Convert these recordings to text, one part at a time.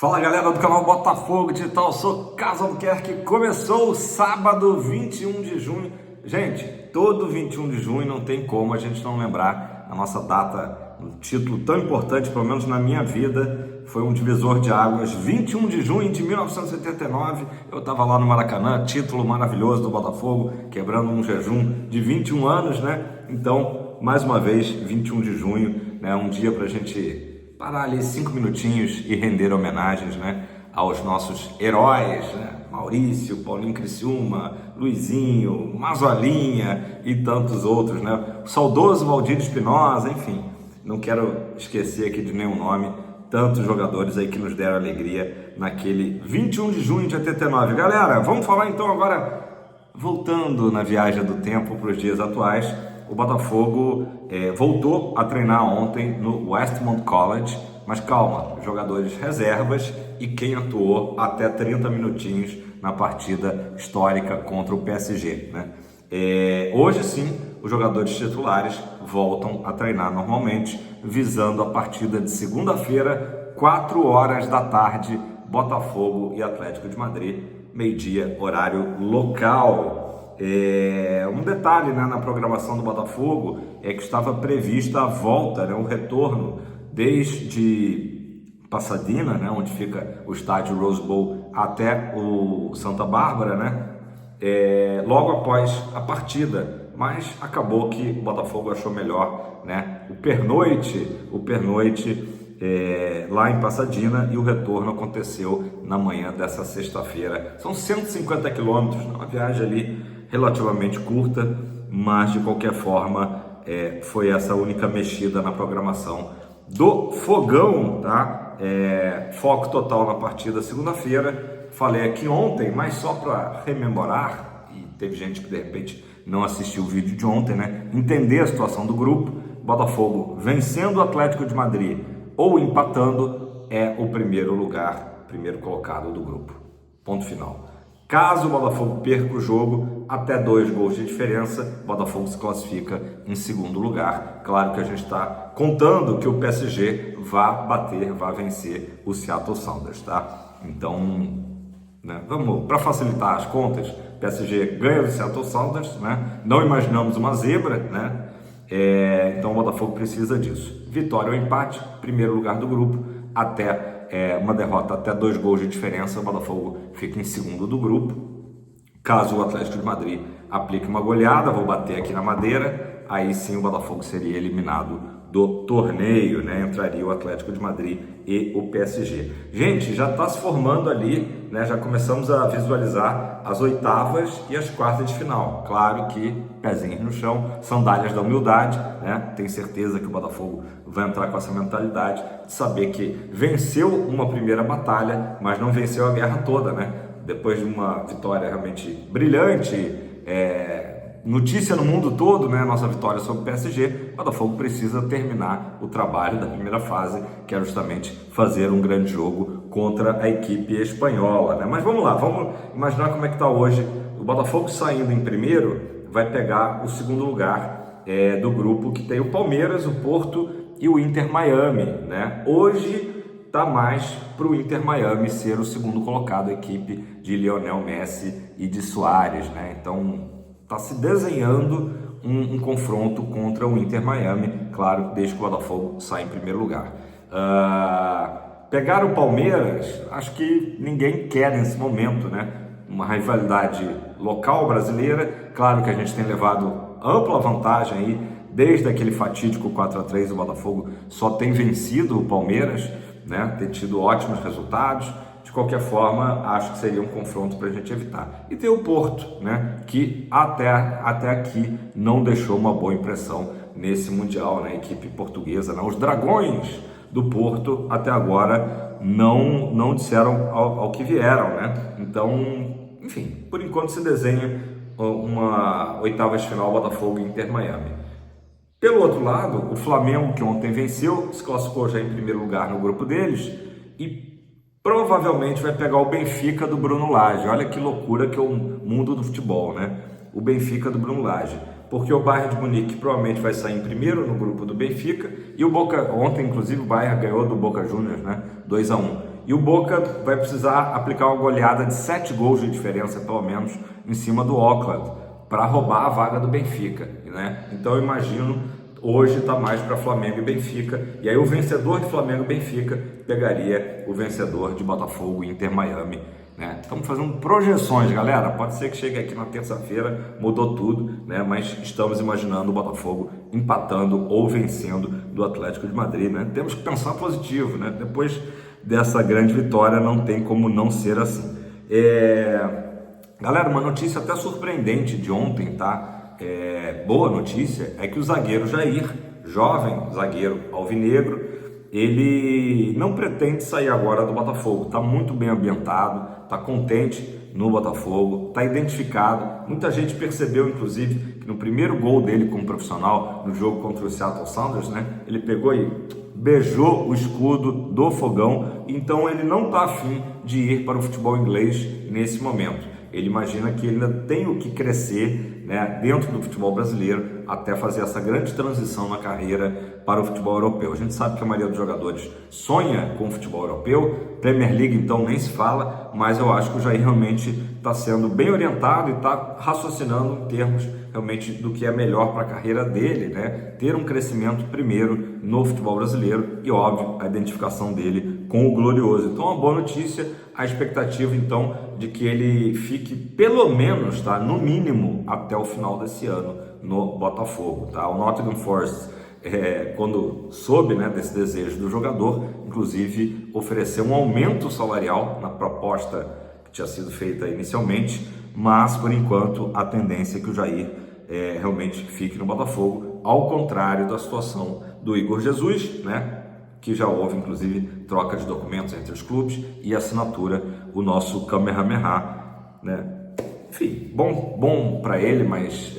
Fala galera do canal Botafogo Digital, eu sou Carlos Albuquerque. Começou o sábado 21 de junho. Gente, todo 21 de junho não tem como a gente não lembrar a nossa data, um título tão importante, pelo menos na minha vida, foi um divisor de águas. 21 de junho de 1989, eu estava lá no Maracanã, título maravilhoso do Botafogo, quebrando um jejum de 21 anos, né? Então, mais uma vez, 21 de junho, né? Um dia para a gente parar ali 5 minutinhos e render homenagens, né, aos nossos heróis, né? Maurício, Paulinho Criciúma, Luizinho, Mazolinha e tantos outros, né? O saudoso Valdir Espinosa, enfim, não quero esquecer aqui de nenhum nome, tantos jogadores aí que nos deram alegria naquele 21 de junho de 89. Galera, vamos falar então agora, voltando na viagem do tempo para os dias atuais. O Botafogo voltou a treinar ontem no Westmont College, mas calma, jogadores reservas e quem atuou até 30 minutinhos na partida histórica contra o PSG, né? Hoje sim, os jogadores titulares voltam a treinar normalmente, visando a partida de segunda-feira, 4 horas da tarde, Botafogo e Atlético de Madrid, meio-dia, horário local. Um detalhe, né, na programação do Botafogo é que estava prevista a volta, né, o retorno desde Pasadena, né, onde fica o estádio Rose Bowl, até o Santa Bárbara, né, logo após a partida, mas acabou que o Botafogo achou melhor, né, o pernoite lá em Pasadena, e o retorno aconteceu na manhã dessa sexta-feira. São 150 quilômetros, uma viagem ali relativamente curta, mas de qualquer forma foi essa única mexida na programação do Fogão, tá? Foco total na partida segunda-feira. Falei aqui ontem, mas só para rememorar, e teve gente que de repente não assistiu o vídeo de ontem, né? Entender a situação do grupo. Botafogo vencendo o Atlético de Madrid ou empatando é o primeiro colocado do grupo. Ponto final. Caso o Botafogo perca o jogo, até 2 gols de diferença, o Botafogo se classifica em segundo lugar. Claro que a gente está contando que o PSG vai vencer o Seattle Sounders, tá? Então, né, vamos, para facilitar as contas, o PSG ganha do Seattle Sounders, né? Não imaginamos uma zebra, né? Então o Botafogo precisa disso. Vitória ou empate, primeiro lugar do grupo, até uma derrota, até 2 gols de diferença, o Botafogo fica em segundo do grupo. Caso o Atlético de Madrid aplique uma goleada, vou bater aqui na madeira, aí sim o Botafogo seria eliminado do torneio, né? Entraria o Atlético de Madrid e o PSG. Gente, já está se formando ali, né? Já começamos a visualizar as oitavas e as quartas de final. Claro que pezinhos no chão, sandálias da humildade, né? Tenho certeza que o Botafogo vai entrar com essa mentalidade de saber que venceu uma primeira batalha, mas não venceu a guerra toda, né? Depois de uma vitória realmente brilhante, notícia no mundo todo, né? Nossa vitória sobre o PSG, o Botafogo precisa terminar o trabalho da primeira fase, que é justamente fazer um grande jogo contra a equipe espanhola, né? Mas vamos lá, vamos imaginar como é que está hoje. O Botafogo saindo em primeiro vai pegar o segundo lugar do grupo, que tem o Palmeiras, o Porto e o Inter Miami, né? Hoje está mais para o Inter Miami ser o segundo colocado, a equipe de Lionel Messi e de Suárez, né? Então está se desenhando um confronto contra o Inter Miami, claro, desde que o Botafogo sai em primeiro lugar. Pegar o Palmeiras, acho que ninguém quer nesse momento, né? Uma rivalidade local brasileira, claro que a gente tem levado ampla vantagem aí, desde aquele fatídico 4-3, o Botafogo só tem vencido o Palmeiras, né? Tem tido ótimos resultados. De qualquer forma, acho que seria um confronto para a gente evitar. E tem o Porto, né, que até aqui não deixou uma boa impressão nesse Mundial, né, equipe portuguesa, né? Os Dragões do Porto até agora não disseram ao que vieram, né? Então, enfim, por enquanto se desenha uma oitava de final Botafogo e Inter Miami. Pelo outro lado, o Flamengo, que ontem venceu, se classificou já em primeiro lugar no grupo deles e provavelmente vai pegar o Benfica do Bruno Lage. Olha que loucura que é o mundo do futebol, né? O Benfica do Bruno Lage. Porque o Bayern de Munique provavelmente vai sair em primeiro no grupo do Benfica, e o Boca, ontem inclusive o Bayern ganhou do Boca Juniors, né? 2-1. E o Boca vai precisar aplicar uma goleada de 7 gols de diferença, pelo menos, em cima do Auckland, para roubar a vaga do Benfica, né? Então eu imagino, hoje está mais para Flamengo e Benfica, e aí o vencedor de Flamengo e Benfica pegaria o vencedor de Botafogo e Inter Miami, né? Estamos fazendo projeções, galera. Pode ser que chegue aqui na terça-feira, mudou tudo, né? Mas estamos imaginando o Botafogo empatando ou vencendo do Atlético de Madrid, né? Temos que pensar positivo, né? Depois dessa grande vitória, não tem como não ser assim. Galera, uma notícia até surpreendente de ontem, tá? Boa notícia é que o zagueiro Jair, jovem zagueiro alvinegro, ele não pretende sair agora do Botafogo. Está muito bem ambientado, está contente no Botafogo, está identificado. Muita gente percebeu, inclusive, que no primeiro gol dele como profissional, no jogo contra o Seattle Sounders, né, ele pegou e beijou o escudo do Fogão. Então ele não está afim de ir para o futebol inglês nesse momento. Ele imagina que ele ainda tem o que crescer, né, dentro do futebol brasileiro até fazer essa grande transição na carreira para o futebol europeu. A gente sabe que a maioria dos jogadores sonha com o futebol europeu, Premier League então nem se fala, mas eu acho que o Jair realmente está sendo bem orientado e está raciocinando em termos realmente do que é melhor para a carreira dele, né? Ter um crescimento primeiro no futebol brasileiro e, óbvio, a identificação dele com o Glorioso. Então, uma boa notícia, a expectativa então de que ele fique pelo menos, tá, no mínimo até o final desse ano no Botafogo, tá? O Nottingham Forest, quando soube, né, desse desejo do jogador, inclusive ofereceu um aumento salarial na proposta que tinha sido feita inicialmente, mas por enquanto a tendência é que o Jair realmente fique no Botafogo, ao contrário da situação do Igor Jesus, né, que já houve inclusive troca de documentos entre os clubes e assinatura, o nosso Kamehameha, né? Enfim, bom para ele, mas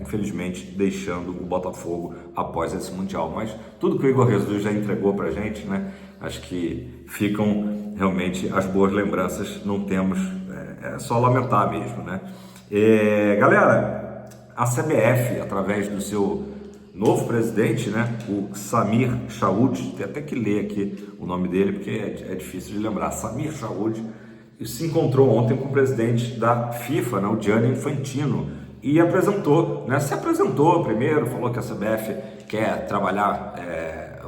infelizmente deixando o Botafogo após esse Mundial. Mas tudo que o Igor Jesus já entregou pra gente, né? Acho que ficam realmente as boas lembranças, não temos, é só lamentar mesmo, né? Galera, a CBF, através do seu novo presidente, né, o Samir Chaoud, tem até que ler aqui o nome dele, porque é difícil de lembrar, Samir Chaoud, se encontrou ontem com o presidente da FIFA, né, o Gianni Infantino, e se apresentou primeiro, falou que a CBF quer trabalhar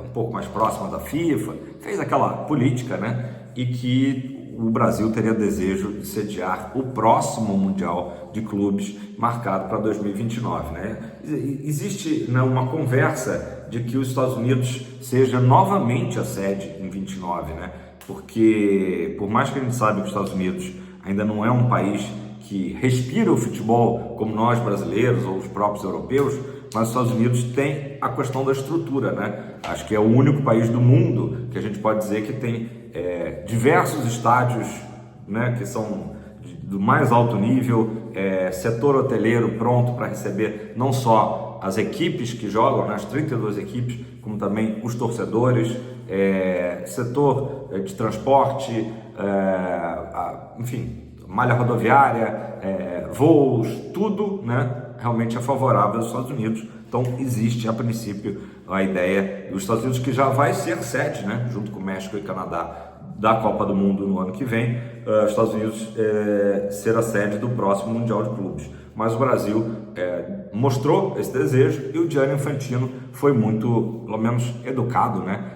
um pouco mais próxima da FIFA, fez aquela política, né, e que o Brasil teria desejo de sediar o próximo Mundial de Clubes marcado para 2029, né? Existe, né, uma conversa de que os Estados Unidos seja novamente a sede em 29, né? Porque por mais que a gente saiba que os Estados Unidos ainda não é um país que respira o futebol como nós brasileiros ou os próprios europeus, mas os Estados Unidos tem a questão da estrutura, né? Acho que é o único país do mundo que a gente pode dizer que tem diversos estádios, né, que são do mais alto nível, setor hoteleiro pronto para receber não só as equipes que jogam, né, as 32 equipes, como também os torcedores, setor de transporte, enfim, malha rodoviária, voos, tudo, né, realmente é favorável aos Estados Unidos. Então existe a princípio a ideia dos Estados Unidos, que já vai ser sede, né, junto com México e Canadá, da Copa do Mundo no ano que vem, os Estados Unidos ser a sede do próximo Mundial de Clubes. Mas o Brasil mostrou esse desejo e o Gianni Infantino foi muito, pelo menos, educado, né?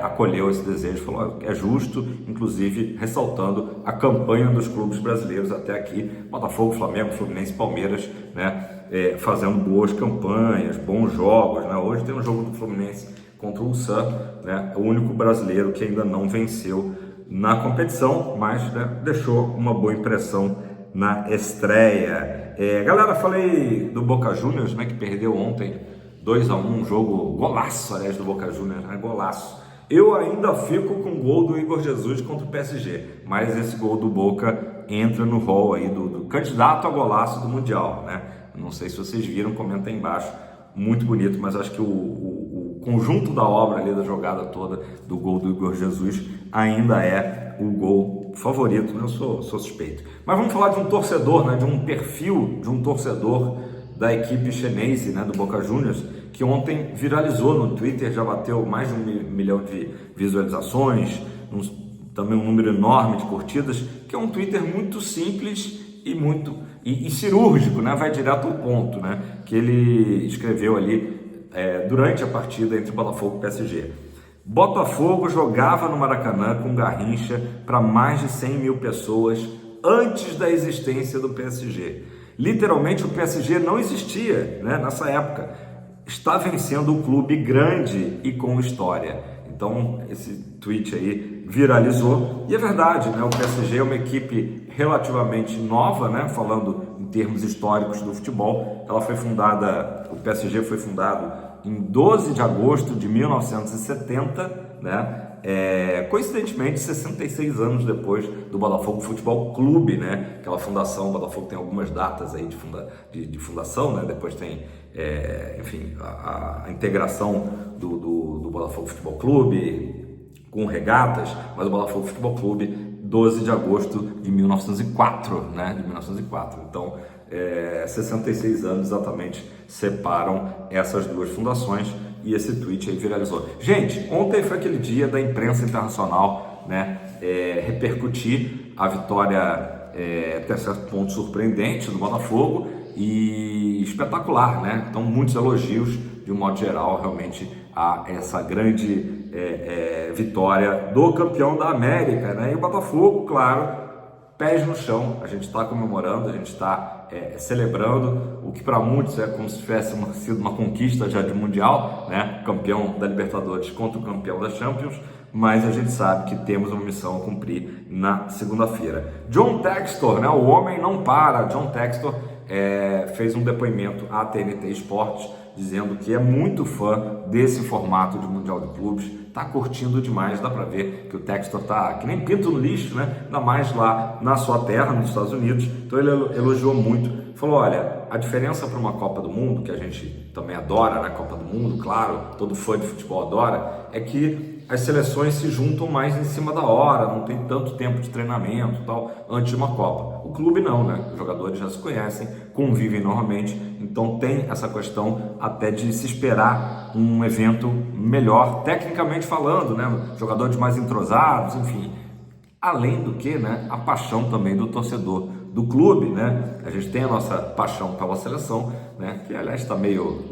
Acolheu esse desejo, falou que é justo, inclusive ressaltando a campanha dos clubes brasileiros até aqui, Botafogo, Flamengo, Fluminense, Palmeiras, né? Fazendo boas campanhas, bons jogos, né? Hoje tem um jogo do Fluminense contra o Ulsan, né? O único brasileiro que ainda não venceu na competição, mas, né, deixou uma boa impressão na estreia. Galera, falei do Boca Juniors, né, que perdeu ontem 2-1, um jogo golaço, aliás, do Boca Juniors, né? Golaço. Eu ainda fico com o gol do Igor Jesus contra o PSG, mas esse gol do Boca entra no rol aí do candidato a golaço do Mundial, né? Não sei se vocês viram, comenta aí embaixo. Muito bonito, mas acho que o conjunto da obra ali, da jogada toda, do gol do Igor Jesus, ainda é o gol favorito, né? Eu sou suspeito. Mas vamos falar de um torcedor, né? De um perfil de um torcedor da equipe chinesa, né? Do Boca Juniors, que ontem viralizou no Twitter, já bateu mais de 1 milhão de visualizações, também um número enorme de curtidas, que é um Twitter muito simples e cirúrgico, né? Vai direto ao ponto, né? Que ele escreveu ali durante a partida entre Botafogo e PSG. Botafogo jogava no Maracanã com Garrincha para mais de 100 mil pessoas antes da existência do PSG. Literalmente o PSG não existia, né, nessa época. Está vencendo um clube grande e com história. Então esse tweet aí viralizou e é verdade, né? O PSG é uma equipe relativamente nova, né? Falando em termos históricos do futebol. O PSG foi fundado em 12 de agosto de 1970, né? Coincidentemente 66 anos depois do Botafogo Futebol Clube, né? Aquela fundação, o Botafogo tem algumas datas aí de fundação, né? Depois tem, enfim, a integração do Botafogo Futebol Clube com regatas, mas o Botafogo Futebol Clube 12 de agosto de 1904, né? De 1904. Então, 66 anos exatamente separam essas duas fundações e esse tweet aí viralizou. Gente, ontem foi aquele dia da imprensa internacional, né? Repercutir a vitória até certo ponto surpreendente do Botafogo e espetacular, né? Então, muitos elogios de um modo geral realmente a essa grande vitória do campeão da América, né? E o Botafogo, claro, pés no chão, a gente está comemorando, a gente está celebrando o que para muitos é como se tivesse sido uma conquista já de mundial, né? Campeão da Libertadores contra o campeão da Champions, mas a gente sabe que temos uma missão a cumprir na segunda-feira. John Textor, né? O homem não para. John Textor fez um depoimento à TNT Esportes dizendo que é muito fã desse formato de Mundial de Clubes, tá curtindo demais, dá para ver que o Textor tá que nem pinto no lixo, né? Ainda mais lá na sua terra, nos Estados Unidos. Então ele elogiou muito, falou, olha, a diferença para uma Copa do Mundo, que a gente também adora na Copa do Mundo, claro, todo fã de futebol adora, é que as seleções se juntam mais em cima da hora, não tem tanto tempo de treinamento e tal, antes de uma Copa. O clube não, né? Os jogadores já se conhecem, convivem normalmente, então tem essa questão até de se esperar um evento melhor, tecnicamente falando, né? Jogadores mais entrosados, enfim. Além do que, né? A paixão também do torcedor do clube, né? A gente tem a nossa paixão pela seleção, né? Que aliás está meio,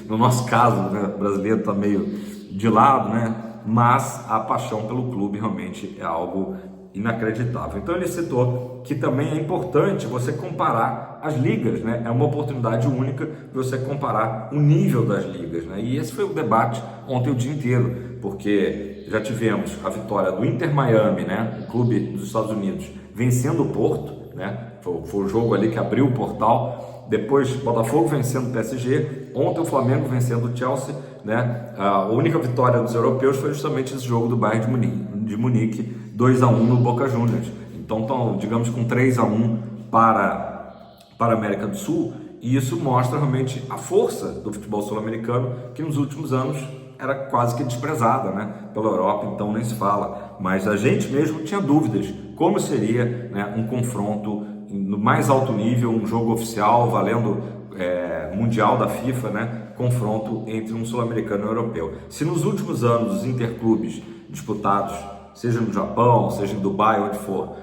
no nosso caso, né? Brasileiro está meio de lado, né? Mas a paixão pelo clube realmente é algo inacreditável. Então ele citou que também é importante você comparar as ligas, né? É uma oportunidade única de você comparar o nível das ligas, né? E esse foi o debate ontem o dia inteiro, porque já tivemos a vitória do Inter Miami, né? O clube dos Estados Unidos vencendo o Porto, né? Foi o jogo ali que abriu o portal. Depois Botafogo vencendo o PSG, ontem o Flamengo vencendo o Chelsea, né? A única vitória dos europeus foi justamente esse jogo do Bayern de Munique, 2-1 no Boca Juniors. Então, digamos com 3-1 para a América do Sul, e isso mostra realmente a força do futebol sul-americano, que nos últimos anos era quase que desprezada, né, pela Europa, então nem se fala. Mas a gente mesmo tinha dúvidas como seria, né, um confronto no mais alto nível, um jogo oficial valendo mundial da FIFA, né, confronto entre um sul-americano e um europeu. Se nos últimos anos os interclubes disputados, seja no Japão, seja em Dubai, onde for,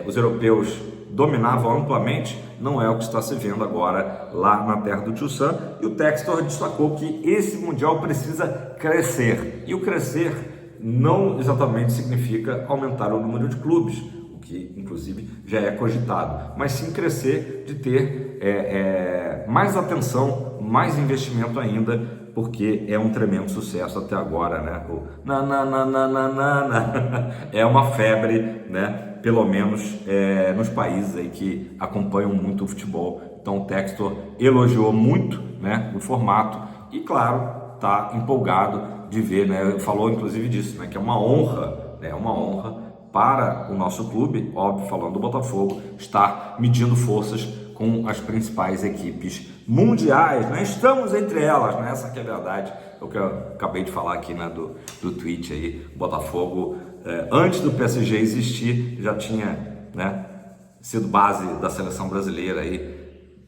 os europeus dominavam amplamente, não é o que está se vendo agora lá na terra do Tio Sam. E o Textor destacou que esse mundial precisa crescer, e o crescer não exatamente significa aumentar o número de clubes, o que inclusive já é cogitado, mas sim crescer de ter mais atenção, mais investimento ainda, porque é um tremendo sucesso até agora, né? É uma febre, né? Pelo menos nos países aí que acompanham muito o futebol. Então o Textor elogiou muito, né, o formato e, claro, está empolgado de ver, né? Falou inclusive disso, né, que é uma honra, né, uma honra para o nosso clube, óbvio, falando do Botafogo, estar medindo forças com as principais equipes mundiais, né? Estamos entre elas, né? Essa que é a verdade, é o que eu acabei de falar aqui, né, do tweet aí. O Botafogo, antes do PSG existir, já tinha, né, sido base da seleção brasileira aí,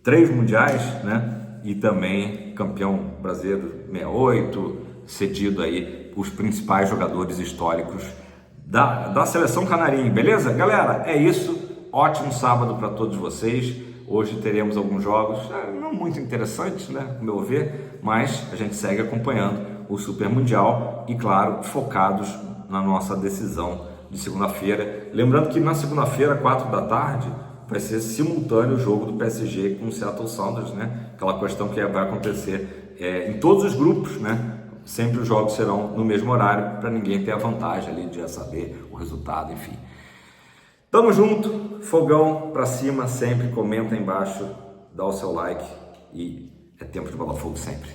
3 mundiais, né? E também campeão brasileiro 68, cedido aí os principais jogadores históricos da Seleção Canarinho, beleza? Galera, é isso. Ótimo sábado para todos vocês. Hoje teremos alguns jogos, não muito interessantes, né, no meu ver, mas a gente segue acompanhando o Super Mundial e, claro, focados na nossa decisão de segunda-feira. Lembrando que na segunda-feira, 4 da tarde, vai ser simultâneo o jogo do PSG com o Seattle Sounders, né? Aquela questão que vai acontecer em todos os grupos, né? Sempre os jogos serão no mesmo horário para ninguém ter a vantagem ali de já saber o resultado, enfim. Tamo junto, fogão pra cima sempre, comenta aí embaixo, dá o seu like e é tempo de bola fogo sempre.